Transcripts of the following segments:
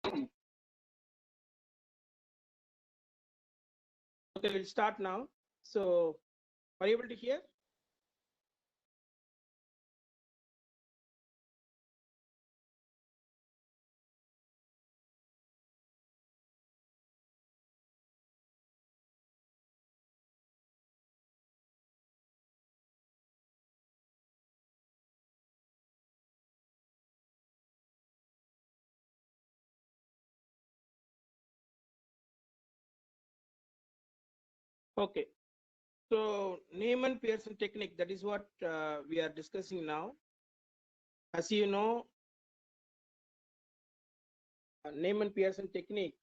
Okay, we'll start now. So, are you able to hear? Okay. So, Neyman Pearson technique, that is what we are discussing now. As you know, Neyman Pearson technique,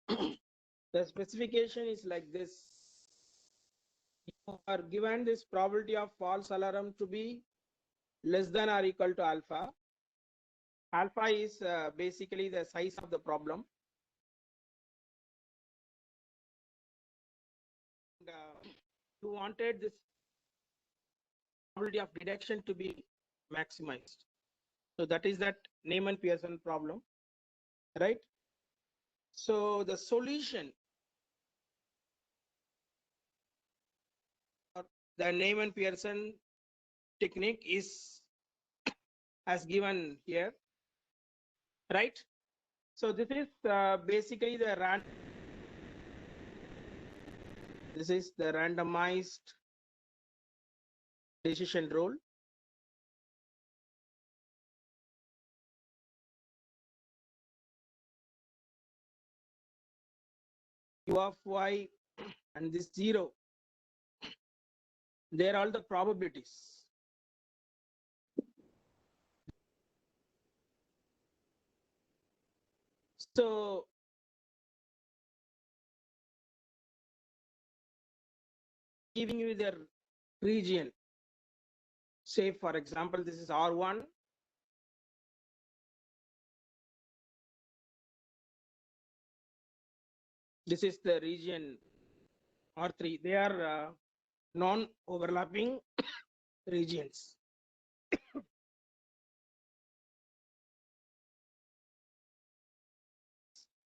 the specification is like this. You are given this probability of false alarm to be less than or equal to alpha. Alpha is basically the size of the problem. And, you wanted this probability of detection to be maximized. So that is that Neyman Pearson problem, right? So the solution for the Neyman Pearson technique is as given here, right? So this is basically the this is the randomized decision rule. U of y and this 0, they are all the probabilities. So giving you the region, say for example, this is R1, this is the region R3, they are non-overlapping regions.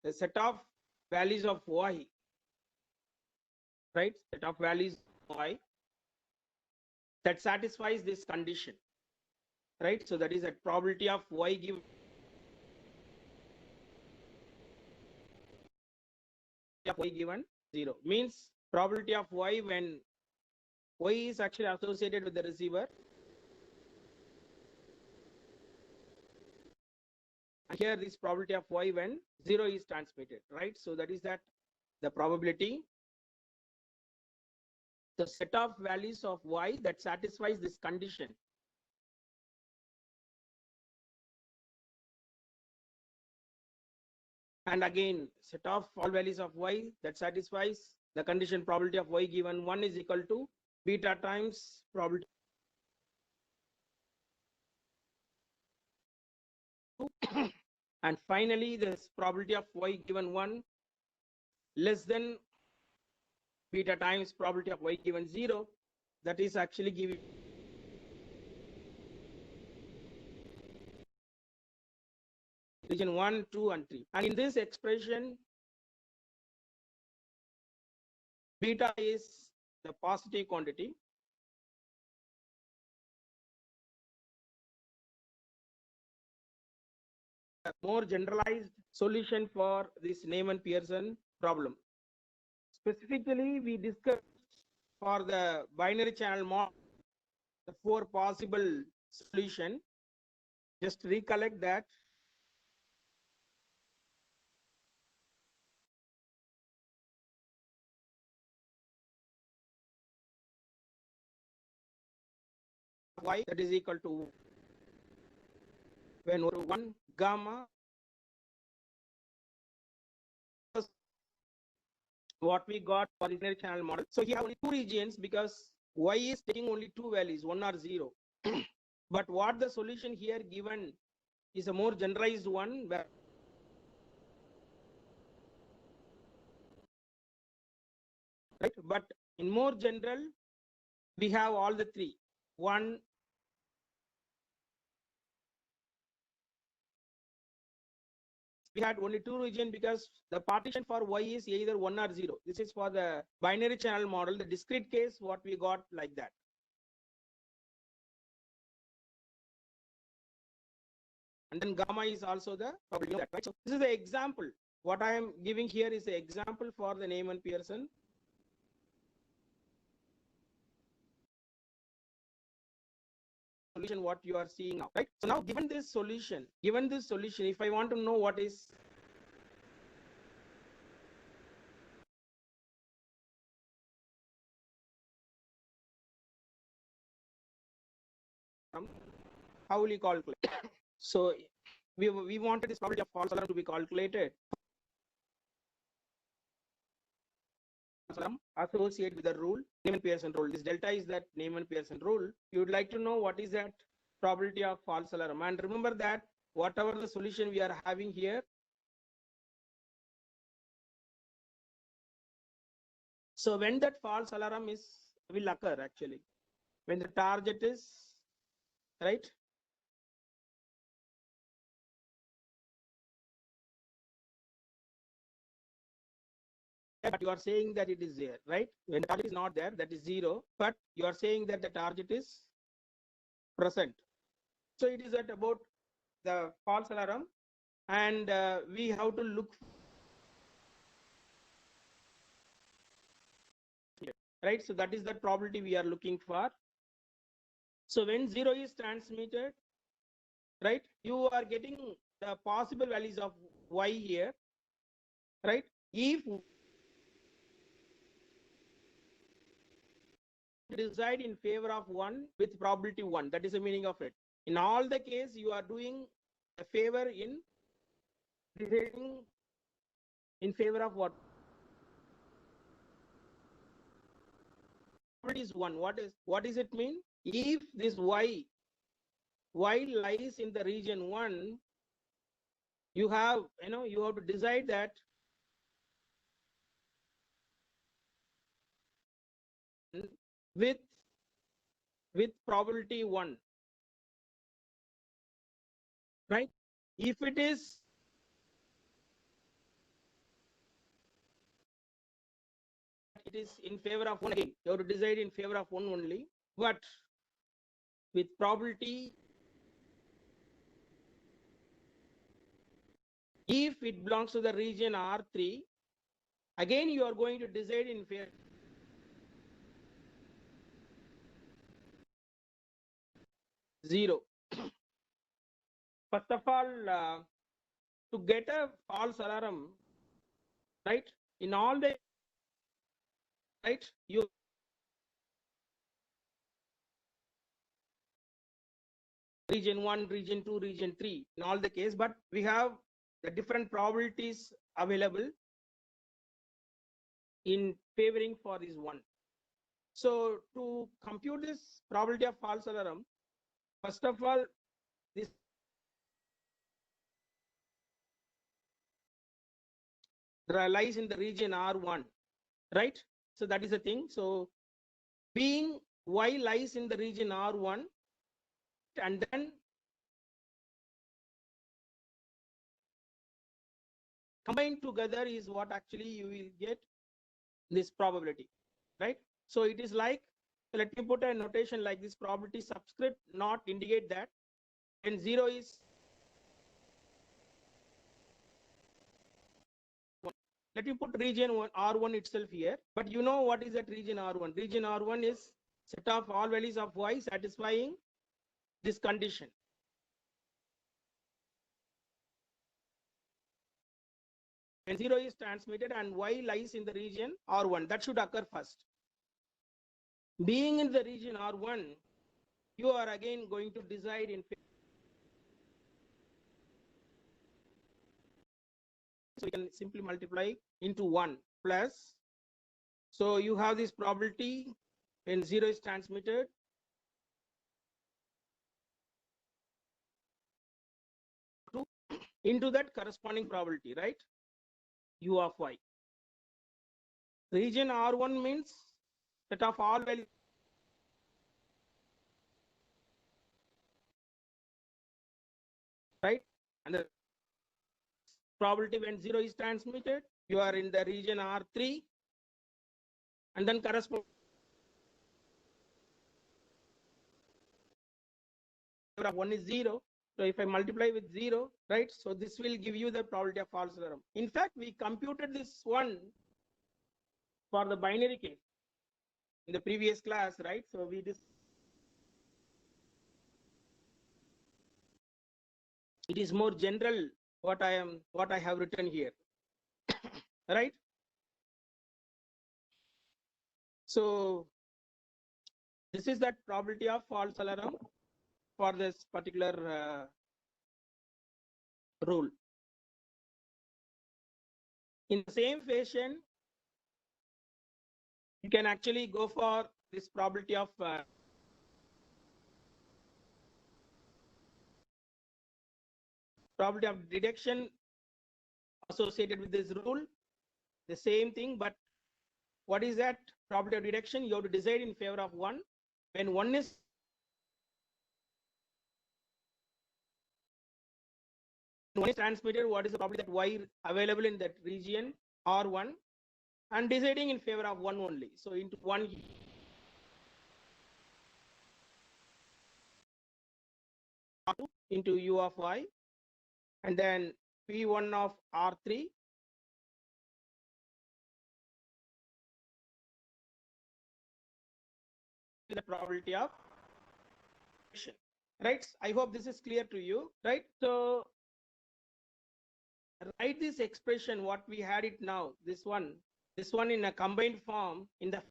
The set of values of y, right? Set of values y that satisfies this condition, right? So that is a probability of y given of y given 0 means probability of y when y is actually associated with the receiver. And here this probability of y when 0 is transmitted, right? So that is that the probability, the set of values of y that satisfies this condition. And again, set of all values of y that satisfies the condition probability of y given 1 is equal to beta times probability. And finally, this probability of y given 1 less than beta times probability of y given 0, that is actually giving region 1, 2, and 3. And in this expression, beta is the positive quantity. A more generalized solution for this Neyman Pearson problem. Specifically, we discussed for the binary channel model the 4 possible solution. Just recollect that. Y that is equal to when 1 gamma, what we got for binary channel model. So here only 2 regions because y is taking only 2 values, 1 or 0. But what the solution here given is a more generalized one where right, but in more general we have all the 3, 1, we had only two regions because the partition for y is either 1 or 0. This is for the binary channel model. The discrete case, what we got like that. And then gamma is also the probability of that, right? So this is the example. What I am giving here is the example for the Neyman Pearson. Solution what you are seeing now, right? So now given this solution, if I want to know what is how will you calculate? So we wanted this probability of false alarm to be calculated. Associate with the rule, Neyman-Pearson rule. This delta is that Neyman-Pearson rule. You would like to know what is that probability of false alarm. And remember that whatever the solution we are having here, so when that false alarm will occur actually, when the target is, right? But you are saying that it is there, right? When the target is not there, that is 0, but you are saying that the target is present. So it is at about the false alarm, and we have to look, right? So that is the probability we are looking for. So when 0 is transmitted, right, you are getting the possible values of y here, right? If decide in favor of 1 with probability 1, that is the meaning of it. In all the case, you are doing a favor in deciding in favor of what? Probability is 1. What does it mean? If this y lies in the region 1, you have to decide that with probability 1, right? If it is in favor of 1, again you have to decide in favor of 1 only, but with probability, if it belongs to the region R3, again you are going to decide in favor 0. First of all, to get a false alarm, right, in all the, right, you region 1, region 2, region 3 in all the case, but we have the different probabilities available in favoring for this 1. So to compute this probability of false alarm, first of all, this lies in the region R1, right? So that is the thing. So being y lies in the region R1, and then combined together is what actually you will get this probability, right? So it is like, let me put a notation like this: probability subscript not indicate that when 0 is, let me put region R1 itself here, but you know what is that region R1? Region R1 is set of all values of y satisfying this condition. When 0 is transmitted and y lies in the region R1, that should occur first. Being in the region R1, you are again going to decide in favor. So we can simply multiply into 1 plus. So you have this probability when 0 is transmitted. Into that corresponding probability, right? U of y. Region R1 means set of all values. Right? And the probability when 0 is transmitted, you are in the region R3, and then correspond 1 is 0. So if I multiply with 0, right, so this will give you the probability of false alarm. In fact, we computed this one for the binary case in the previous class, right? So we just, it is more general what I have written here, right? So this is that probability of false alarm for this particular rule. In the same fashion, you can actually go for this probability of detection associated with this rule. The same thing, but what is that probability of detection? You have to decide in favor of 1. When 1 is transmitted, what is the probability that Y available in that region R1, and deciding in favor of 1 only. So into 1 R2 into U of Y, and then P1 of R3 the probability of detection, right? I hope this is clear to you, right? So write this expression what we had it now, this one in a combined form in the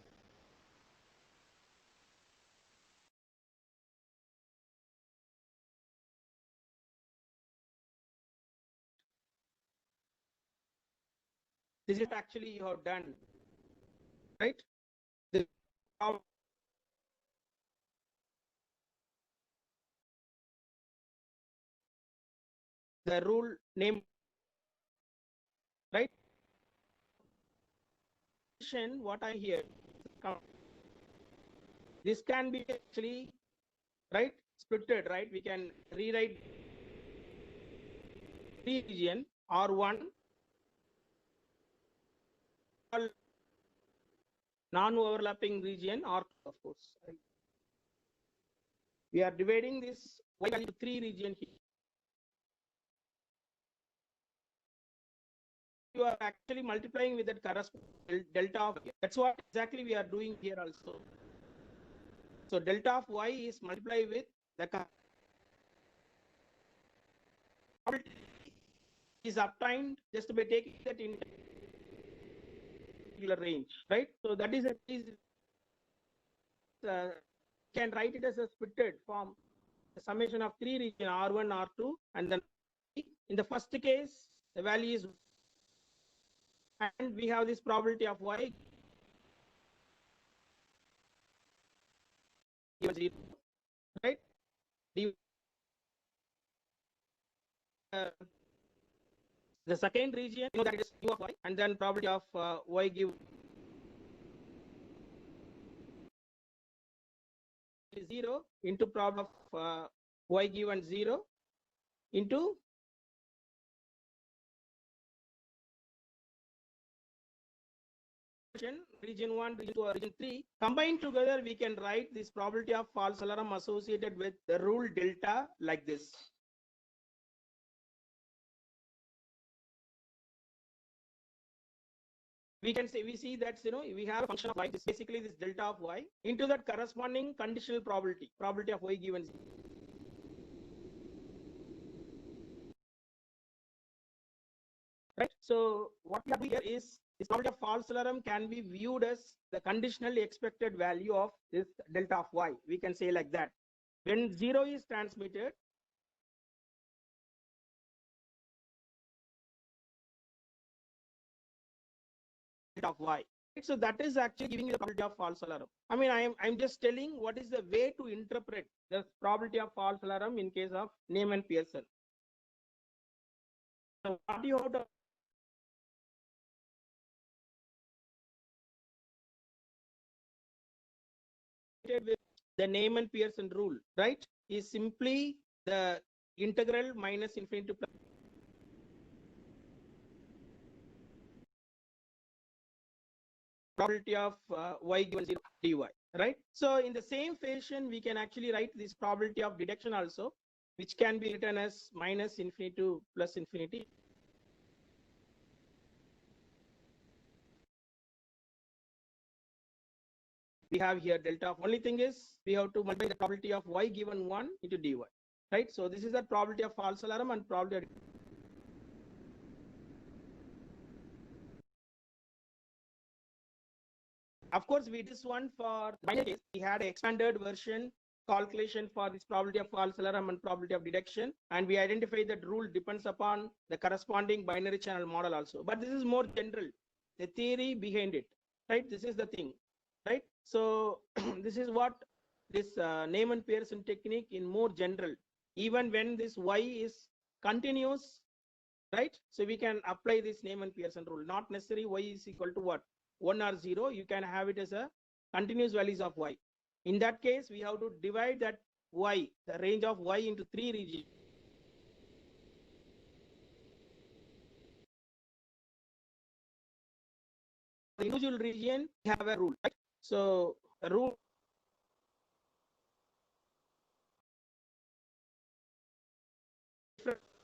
this is actually you have done, right? The rule name, right? What I hear, this can be actually, right, splitted, right? We can rewrite region R1 non-overlapping region R2, of course. Right? We are dividing this Y into 3 region here. You are actually multiplying with that corresponding delta of y. That's what exactly we are doing here also. So delta of Y is multiplied with the is obtained just by taking that in particular range, right? So that is can write it as a splitted form, the summation of 3 region R1, R2, and then in the first case the value is, and we have this probability of Y given 0, right? The second region, you know that it is U of Y, and then probability of Y give is 0 into probability of Y given 0 into region 1, region 2, or region 3. Combined together, we can write this probability of false alarm associated with the rule delta like this. We can say, we see that, you know, we have a function of Y, this basically this delta of Y into that corresponding conditional probability of Y given 0. Right. So what we have here is this probability of false alarm can be viewed as the conditionally expected value of this delta of Y. We can say like that. When 0 is transmitted, delta of Y. So that is actually giving you the probability of false alarm. I mean, I'm just telling what is the way to interpret the probability of false alarm in case of Neyman Pearson. So what do you have to with the Neyman Pearson rule, right, is simply the integral minus infinity to plus probability of y given 0 dy, right? So in the same fashion, we can actually write this probability of deduction also, which can be written as minus infinity to plus infinity. We have here delta of, only thing is we have to multiply the probability of y given 1 into dy, right? So this is the probability of false alarm and probability of, of course, we did this one for binary case. We had an expanded version calculation for this probability of false alarm and probability of deduction, and we identified that rule depends upon the corresponding binary channel model also. But this is more general, the theory behind it, right? This is the thing, right? So this is what this Neyman Pearson technique in more general. Even when this y is continuous, right? So we can apply this Neyman Pearson rule. Not necessarily y is equal to what? 1 or 0. You can have it as a continuous values of y. In that case, we have to divide that y, the range of y, into 3 regions. The individual region, we have a rule, right? So a rule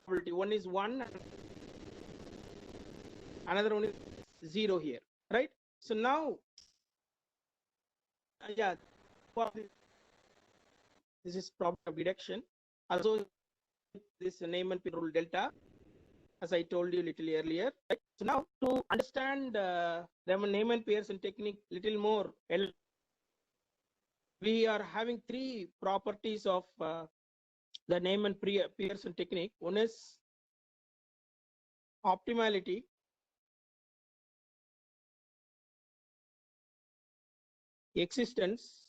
probability, one is 1, another one is 0 here, right? So now, yeah, this is probability of deduction. Also, this Neyman rule delta, as I told you a little earlier. Right? So now to understand the Neyman Pearson technique little more, we are having 3 properties of the Neyman Pearson technique. One is optimality, existence,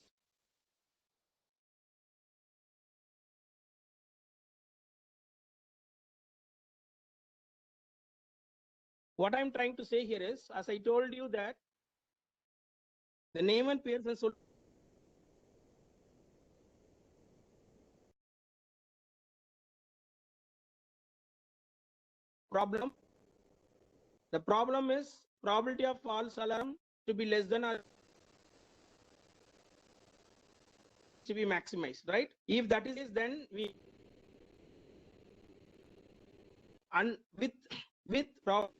what I'm trying to say here is, as I told you, that the Neyman Pearson solution problem. The problem is probability of false alarm to be less than or to be maximized, right? If that is, then we and with probability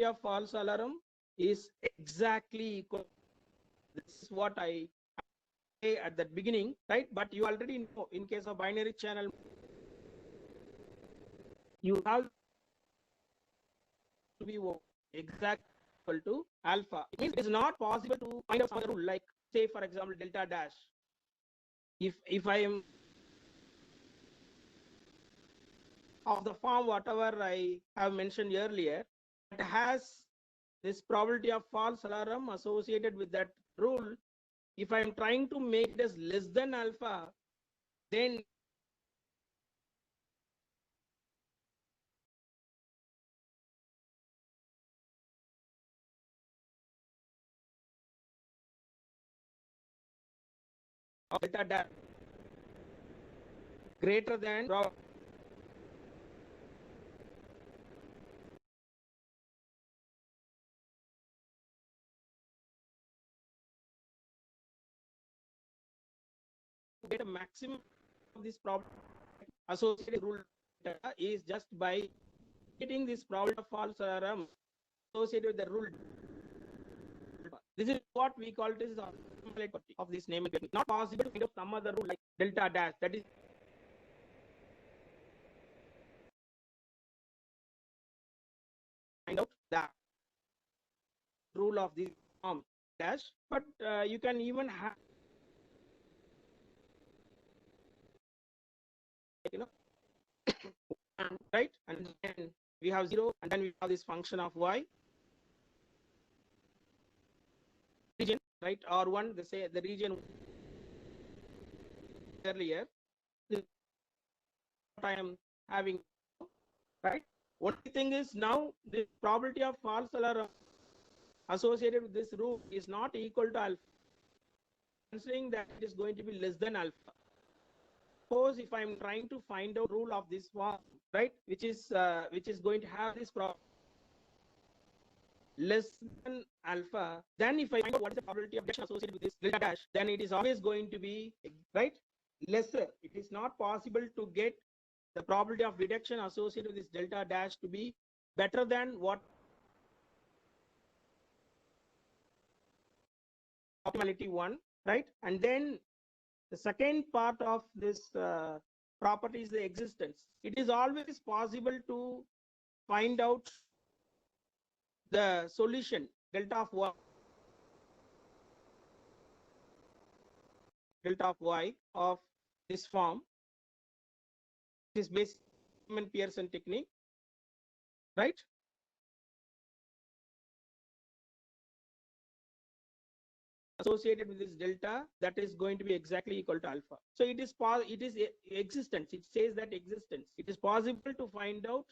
of false alarm is exactly equal. This is what I say at the beginning, right? But you already know, in case of binary channel, you have to be exact equal to alpha. It means it's not possible to find out some other rule, like say for example delta dash. If I am of the form whatever I have mentioned earlier, it has this probability of false alarm associated with that rule. If I am trying to make it as less than alpha, then delta dash greater than get a maximum of this problem associated rule data is just by getting this probability of false alarm associated with the rule. This is what we call this of this name. Not possible to find out some other rule like delta dash. That is find out the rule of this form dash, but you can even have, you know, right? And then we have 0, and then we have this function of y region, right? R1, they say the region earlier. This is what I am having, right? Only thing is now the probability of false alarm associated with this rule is not equal to alpha, considering that it is going to be less than alpha. suppose if I'm trying to find out rule of this form, right, which is going to have this problem less than alpha, then if I find out what is the probability of reduction associated with this delta dash, then it is always going to be, right, lesser. It is not possible to get the probability of reduction associated with this delta dash to be better than what optimality 1, right? And then the second part of this property is the existence. It is always possible to find out the solution delta of y of this form. This is basic Pearson technique, right? Associated with this delta, that is going to be exactly equal to alpha. So it is existence. It says that existence. It is possible to find out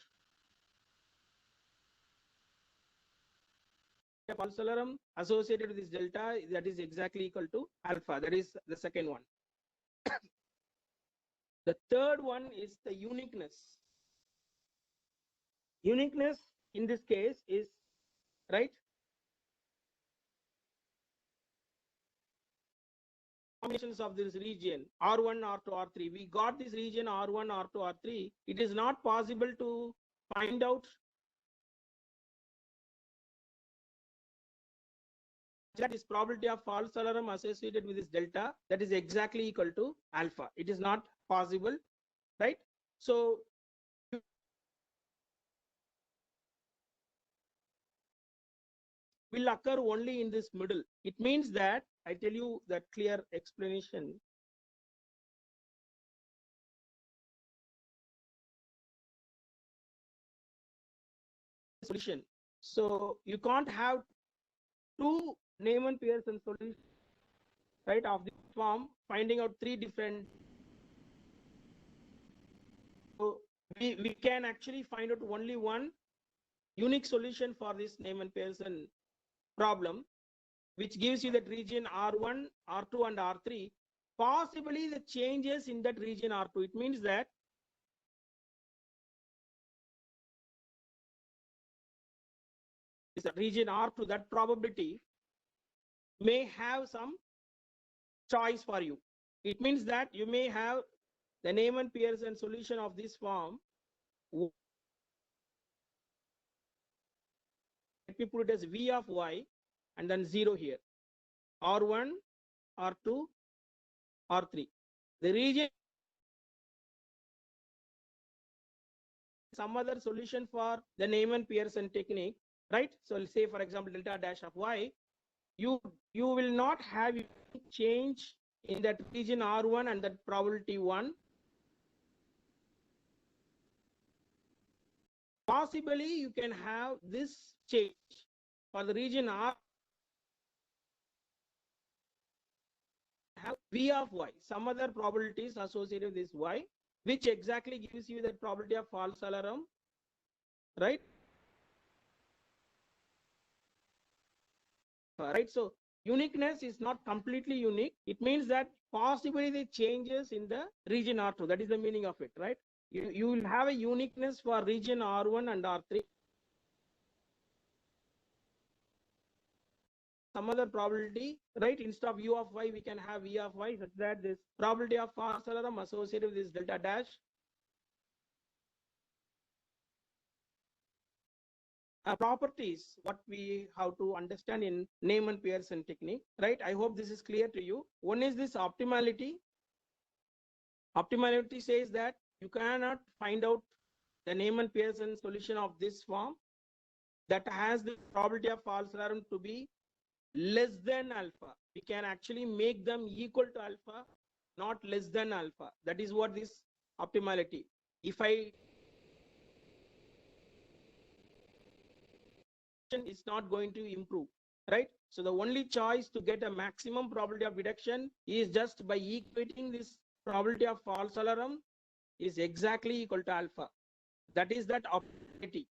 false associated with this delta that is exactly equal to alpha. That is the second one. The third one is the uniqueness. Uniqueness in this case is, right, combinations of this region R1, R2, R3. We got this region R1, R2, R3. It is not possible to find out that is probability of false alarm associated with this delta that is exactly equal to alpha. It is not possible, right? So will occur only in this middle. It means that, I tell you that clear explanation. Solution. So you can't have two Neyman Pearson solutions, right, of this form, finding out three different. So we can actually find out only one unique solution for this Neyman Pearson problem, which gives you that region R1, R2, and R3. Possibly the changes in that region R2. It means that region R2, that probability may have some choice for you. It means that you may have the Neyman Pearson solution of this form. Let me put it as V of y and then 0 here. R1, R2, R3. The region, some other solution for the Neyman Pearson technique, right? So let's say, for example, delta dash of y, you will not have change in that region R1 and that probability 1. Possibly you can have this change for the region R, have V of y, some other probabilities associated with this y, which exactly gives you the probability of false alarm, right? Right. So uniqueness is not completely unique. It means that possibly the changes in the region R2. That is the meaning of it, right? You will have a uniqueness for region R1 and R3. Some other probability, right? Instead of U of y, we can have V of y, such that this probability of false alarm associated with this delta dash properties, what we have to understand in Neyman Pearson technique, right? I hope this is clear to you. One is this optimality. Optimality says that you cannot find out the Neyman Pearson solution of this form that has the probability of false alarm to be less than alpha. We can actually make them equal to alpha, not less than alpha. That is what this optimality. If I is not going to improve, right? So the only choice to get a maximum probability of reduction is just by equating this probability of false alarm is exactly equal to alpha. That is that optimality.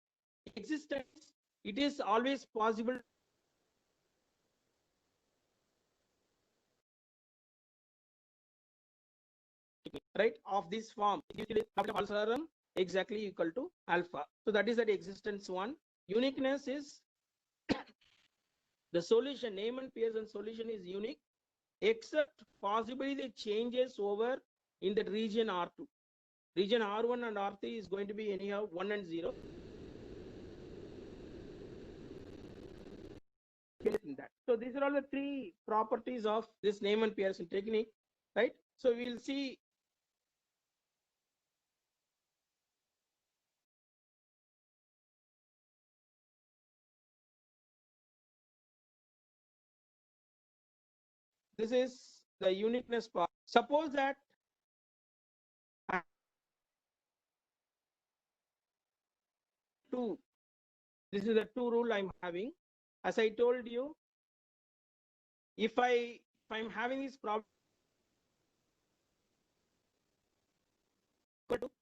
Existence, it is always possible right, of this form, theorem exactly equal to alpha. So that is that existence one. Uniqueness is the solution, Neyman Pearson solution is unique, except possibly the changes over in the region R2. Region R1 and R3 is going to be anyhow 1 and 0. So these are all the three properties of this Neyman Pearson technique, right? So we'll see. This is the uniqueness part. Suppose that two, this is the two rule I'm having. As I told you, if I'm having this problem,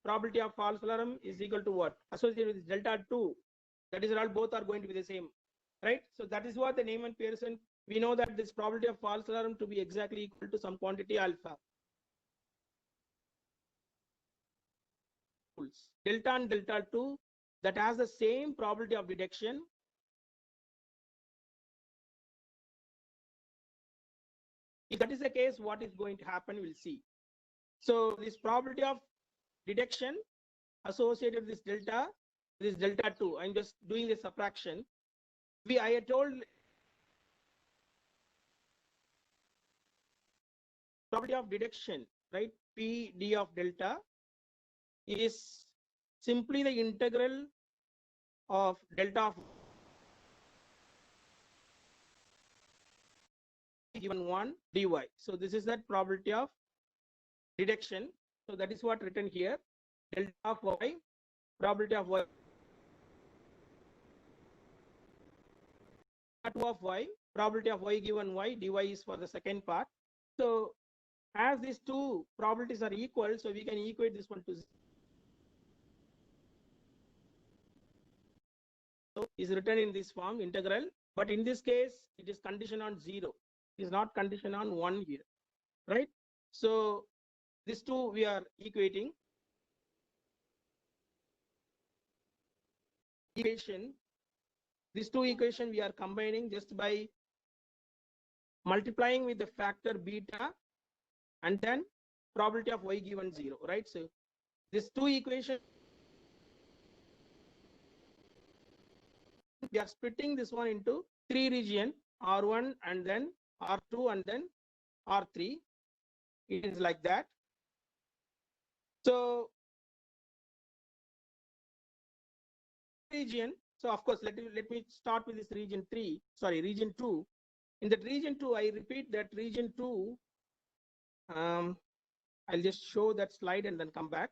probability of false alarm is equal to what? Associated with delta 2. That is all, both are going to be the same, right? So that is what the Neyman Pearson, we know that this probability of false alarm to be exactly equal to some quantity alpha. Delta and delta 2 that has the same probability of detection. If that is the case, what is going to happen, we'll see. So this probability of detection associated with this delta 2, I'm just doing the subtraction. I had told probability of detection, right? P d of delta is simply the integral of delta of given 1 dy. So this is that probability of detection. So that is what written here. Delta of y, probability of y, 2 of y, probability of y given y, dy is for the second part. So as these two probabilities are equal, so we can equate this one to 0. So is written in this form, integral, but in this case, it is conditioned on 0. It is not conditioned on 1 here, right? So these two we are equating. Equation, these two equations we are combining just by multiplying with the factor beta and then probability of y given 0, right? So these two equations, we are splitting this one into three region, R1 and then R2 and then R3. It is like that. So region, so of course let me start with this region 3, sorry, region 2. In that region 2, I repeat that region 2, I'll just show that slide and then come back.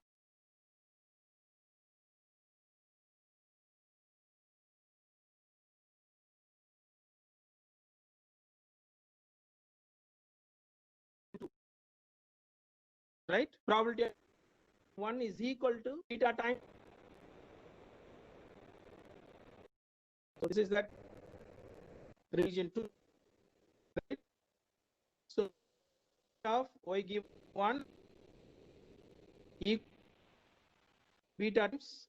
Right, probability of 1 is equal to beta times. So this is that region 2, right? So of y give 1 equal beta times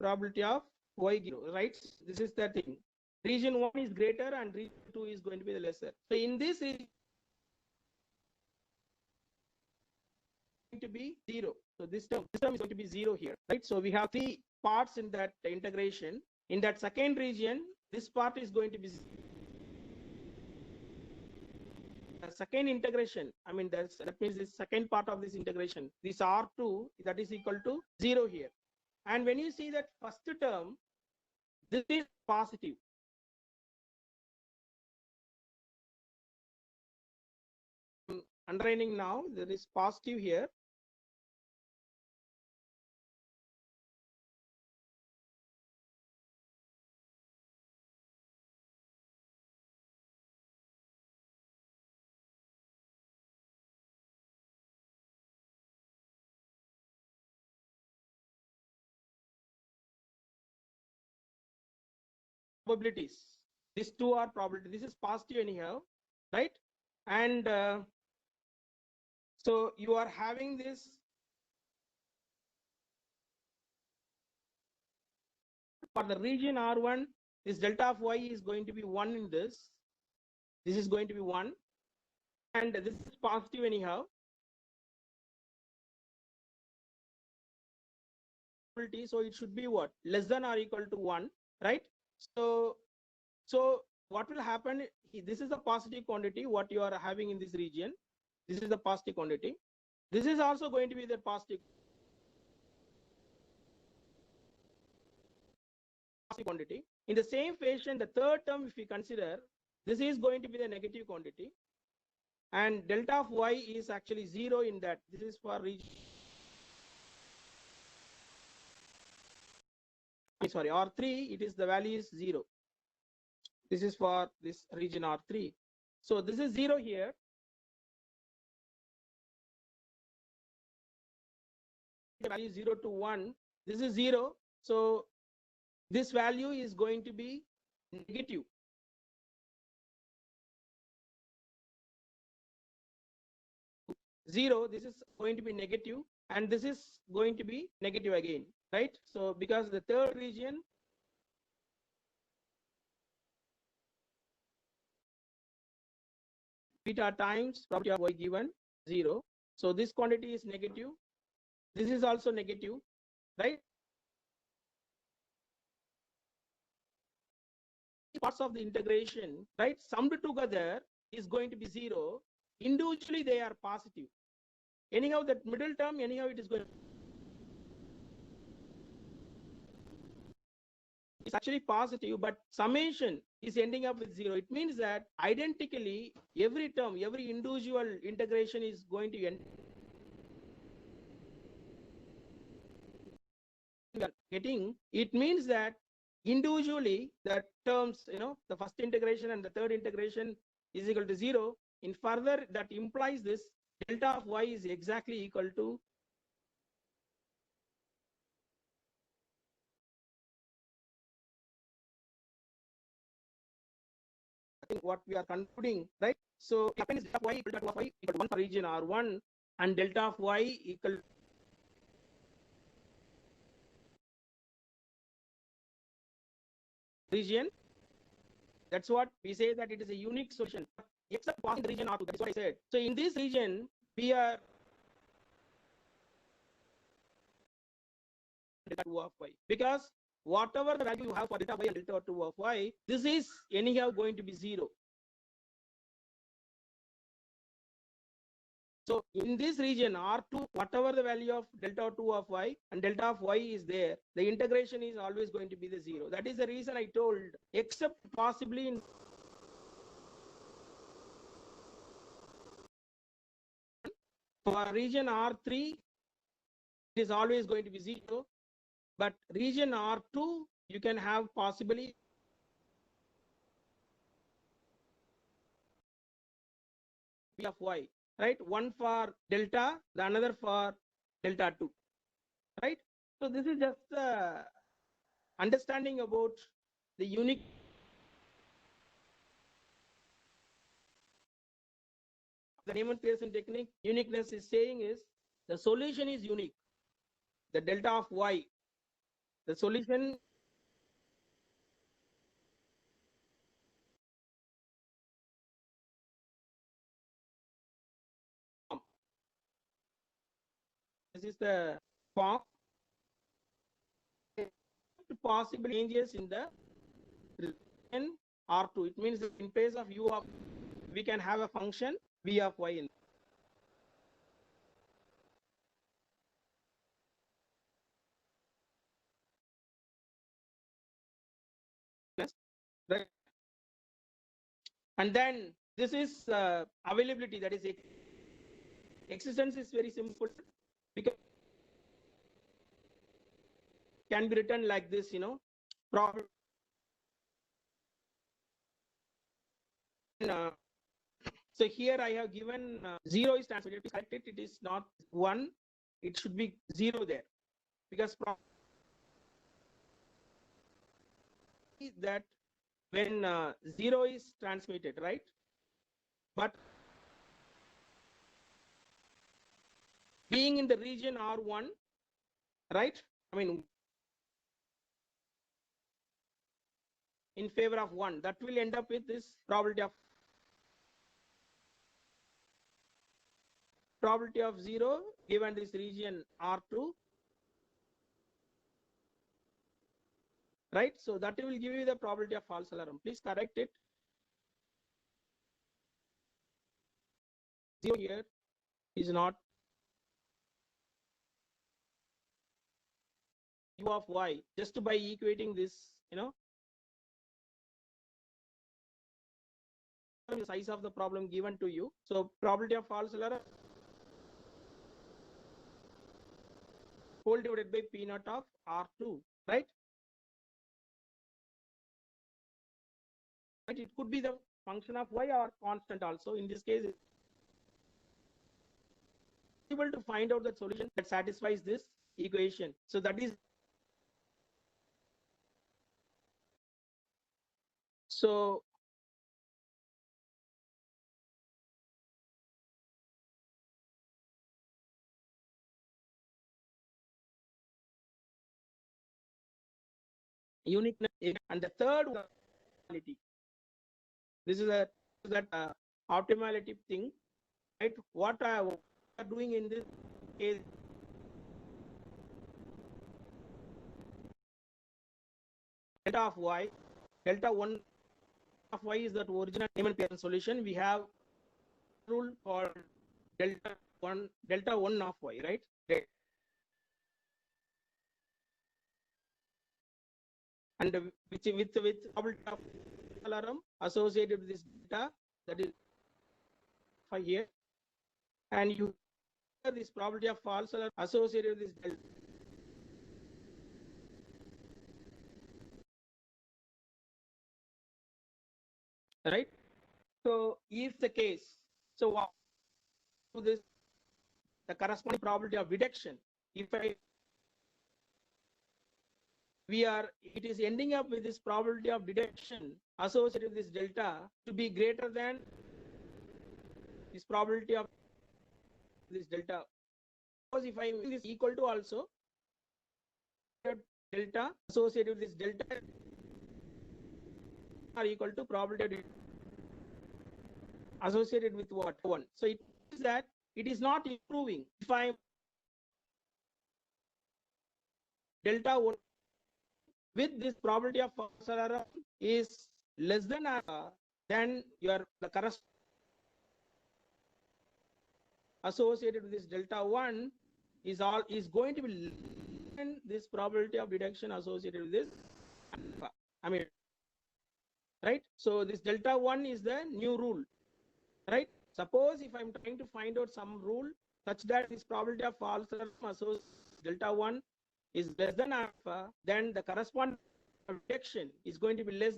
probability of y give, right? This is the thing. Region 1 is greater and region 2 is going to be the lesser. So in this region to be 0. So this term is going to be 0 here, right? So we have three parts in that integration. In that second region, this part is going to be the second integration. I mean, that means the second part of this integration, this R2, that is equal to 0 here. And when you see that first term, this is positive. Underlining now, there is positive here. Probabilities. These two are probability. This is positive anyhow, right? And So you are having this for the region R1, this delta of y is going to be 1 in this. This is going to be 1. And this is positive anyhow. So it should be what? Less than or equal to 1, right? So what will happen? This is the positive quantity, what you are having in this region. This is the positive quantity. This is also going to be the positive quantity. In the same fashion, the third term, if we consider, this is going to be the negative quantity. And delta of y is actually 0 in that. This is for region. Sorry, R3, it is the value is 0. This is for this region R3. So this is 0 here. The value 0 to 1. This is 0. So this value is going to be negative. Zero, this is going to be negative, and this is going to be negative again, right? So because the third region beta times property of y given 0. So this quantity is negative. This is also negative, right? Parts of the integration, right, summed together is going to be 0. Individually, they are positive. Anyhow, that middle term, anyhow, it is going. It's actually positive, but summation is ending up with 0. It means that identically, every term, every individual integration is going to end. Getting it means that individually the terms, the first integration and the third integration is equal to 0. In further, that implies this delta of y is exactly equal to what we are concluding, right? So it happens delta of y equal to y equal to 1 for region R1 and delta of y equal region. That's what we say, that it is a unique solution except passing the region R2. That's what I said. So in this region, we are delta 2 of y, because whatever the value you have for delta y and delta 2 of y, this is anyhow going to be 0. So in this region R2, whatever the value of delta 2 of y and delta of y is there, the integration is always going to be the 0. That is the reason I told, except possibly in for region R3, it is always going to be 0. But region R2, you can have possibly P of y, right? One for delta, the another for delta 2, right? So this is just understanding about the unique. The Neyman-Pearson technique uniqueness is saying is the solution is unique. The delta of y, the solution this is the form possible changes in the region R2. It means in place of u of, we can have a function v of y in. Right. And then this is availability, that is existence is very simple, because can be written like this, problem. So here I have given 0 is transmitted. Please correct it. It is not 1. It should be 0 there, because that when 0 is transmitted, right? But being in the region R1, right? I mean, in favor of 1, that will end up with this probability of 0 given this region R2, right? So that will give you the probability of false alarm. Please correct it. 0 here is not u of y, just by equating this, the size of the problem given to you. So probability of false alarm whole divided by P naught of R2, right? Right? It could be the function of y or constant also. In this case, able to find out the solution that satisfies this equation. So that is, so uniqueness. And the third one, this is that optimality thing, right? What I are doing in this is delta of y, delta 1 of y is that original Neyman-Pearson solution. We have rule called delta 1 of y, right? And with probability of alarm associated with this data, that is here, and you have this probability of false alarm associated with this delta. Right? So if the case, so what this the corresponding probability of detection, if it is ending up with this probability of detection associated with this delta to be greater than this probability of this delta. Because if I make this equal to also delta associated with this delta are equal to probability associated with what? 1. So it is that it is not improving. If I delta 1 with this probability of false alarm is less than alpha, then the corresponding associated with this delta 1 is going to be this probability of detection associated with this alpha. I mean, right? So this delta 1 is the new rule, right? Suppose if I'm trying to find out some rule such that this probability of false alarm associated with delta 1 is less than alpha, then the corresponding detection is going to be less.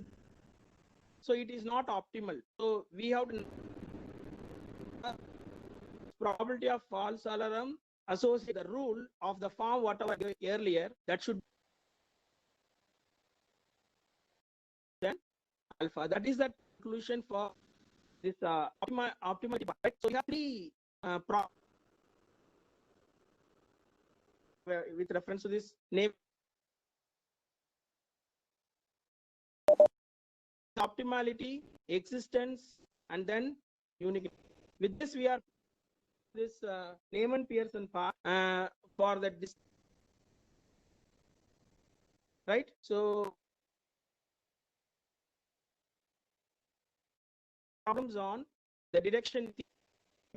So it is not optimal. So we have to probability of false alarm associate the rule of the form whatever earlier, that should then alpha. That is the conclusion for this optimal. Right? So we have three with reference to this name optimality, existence, and then unique. With this, we are this Neyman-Pearson part for that, right? So problems on the detection,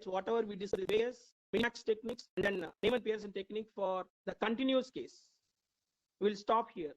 whatever we discussed, various Minimax techniques, and then Neyman-Pearson technique for the continuous case. We'll stop here.